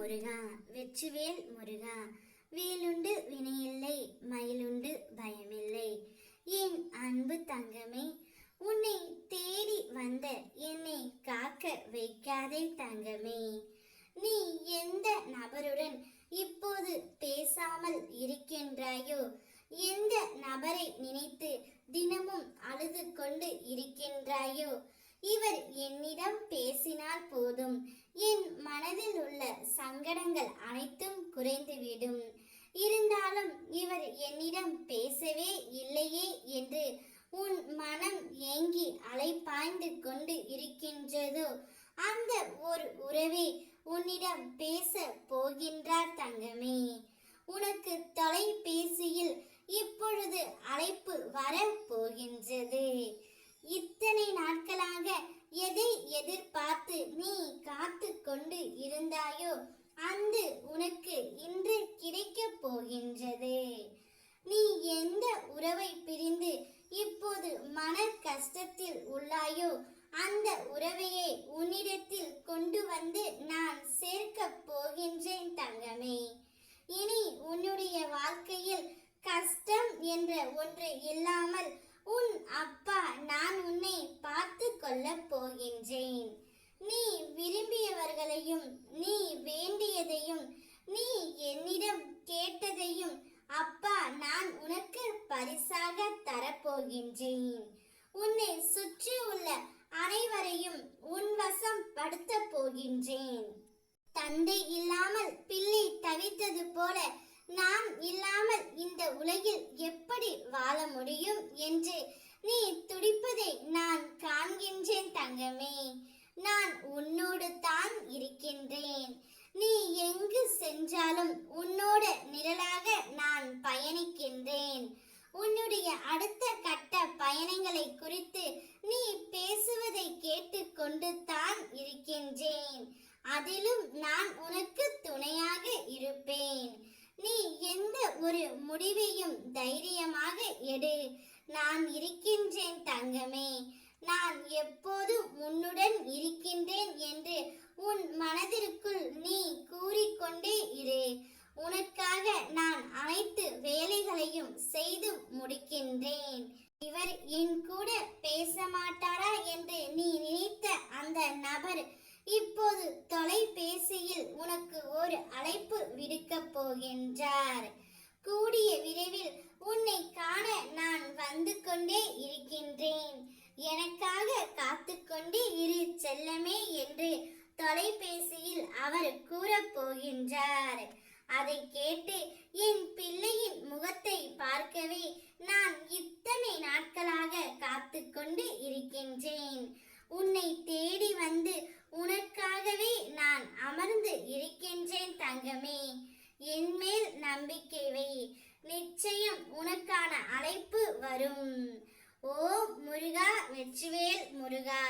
முருகா வெற்றிவேல் முருகா. வேலுண்டு வினையில்லை, மயிலுண்டு பயமில்லை. என் அன்பு தங்கமே, உன்னை தேடி வந்த என்னை காக்க வைக்காதே தங்கமே. நீ எந்த நபருடன் இப்போது பேசாமல் இருக்கின்றாயோ, எந்த நபரை நினைத்து தினமும் அழுது கொண்டு இருக்கின்றாயோ, இவர் என்னிடம் பேசினால் போதும், என் மனதில் உள்ள சங்கடங்கள் அனைத்தும் குறைந்துவிடும். இருந்தாலும் இவர் என்னிடம் பேசவே இல்லையே என்று உன் மனம் ஏங்கி அலைப்பாய்ந்து கொண்டு இருக்கின்றதோ, அந்த ஒரு உறவே உன்னிடம் பேச போகின்றார் தங்கமே. உனக்கு தொலைபேசியில் இப்பொழுது அழைப்பு வர போகின்றது. இத்தனை நாட்களாக எதை எதிர்பார்த்து நீ காத்து கொண்டு இருந்தாயோ, அந்த உனக்கு இன்று கிடைக்க போகின்றது. நீ எந்த உறவை பிரிந்து இப்போது மன கஷ்டத்தில் உள்ளாயோ, அந்த உறவையை உன்னிடத்தில் கொண்டு வந்து நான் சேர்க்க போகின்றேன் தங்கமே. இனி உன்னுடைய வாழ்க்கையில் கஷ்டம் என்ற ஒன்று இல்லாமல் உன் அப்பா நான் உன்னை பார்த்து கொள்ள போகின்றேன். நீ விரும்பியவர்களையும், நீ வேண்டியதையும், நீ என்னிடம் கேட்டதையும் அப்பா நான் உனக்கு பரிசாக தரப்போகின்றேன். உன்னை சுற்றி உள்ள அனைவரையும் உன் வசம் படுத்த போகின்றேன். தந்தை இல்லாமல் பிள்ளை தவித்தது போல நான் இல்லாமல் இந்த உலகில் எப்படி வாழ முடியும் என்று நீ துடிப்பதை நான் காண்கின்றேன் தங்கமே. நான் உன்னோடு தான் இருக்கின்றேன். நீ எங்கு சென்றாலும் உன்னோட நிழலாக நான் பயணிக்கின்றேன். உன்னுடைய அடுத்த கட்ட பயணங்களை குறித்து நீ பேசுவதை கேட்டு கொண்டு தான் இருக்கின்றேன். அதிலும் நான் உனக்கு துணையாக இருப்பேன். நீ எந்த ஒரு முடிவையும் தைரியமாக எடு. நான் இருக்கின்றேன் தங்கமே. நான் எப்போதும் உன்னுடன் இருக்கின்றேன் என்று உன் மனதிற்குள் நீ கூறிக்கொண்டே இரு. உனக்காக நான் அனைத்து வேலைகளையும் செய்து முடிக்கின்றேன். இவர் என் கூட பேச மாட்டாரா என்று நீ நினைத்த அந்த நபர் இப்போது தொலைபேசியில் உனக்கு ஒரு அழைப்பு விடுக்க போகின்றார். கூடிய விரைவில் உன்னை காண நான் வந்து கொண்டே இருக்கின்றேன். எனக்காக காத்து கொண்டே இரு செல்லமே என்று தொலைபேசியில் அவர் கூறப் போகின்றார். அதை கேட்டு என் பிள்ளையின் முகத்தை பார்க்கவே நான் இத்தனை நாட்களாக காத்து கொண்டு இருக்கின்றேன். உன்னை தேடி வந்து உனக்காகவே நான் அமர்ந்து இருக்கின்றேன் தங்கமே. என் மேல் நம்பிக்கை வை. நிச்சயம் உனக்கான அழைப்பு வரும். ஓ முருகா வெற்றிவேல் முருகா.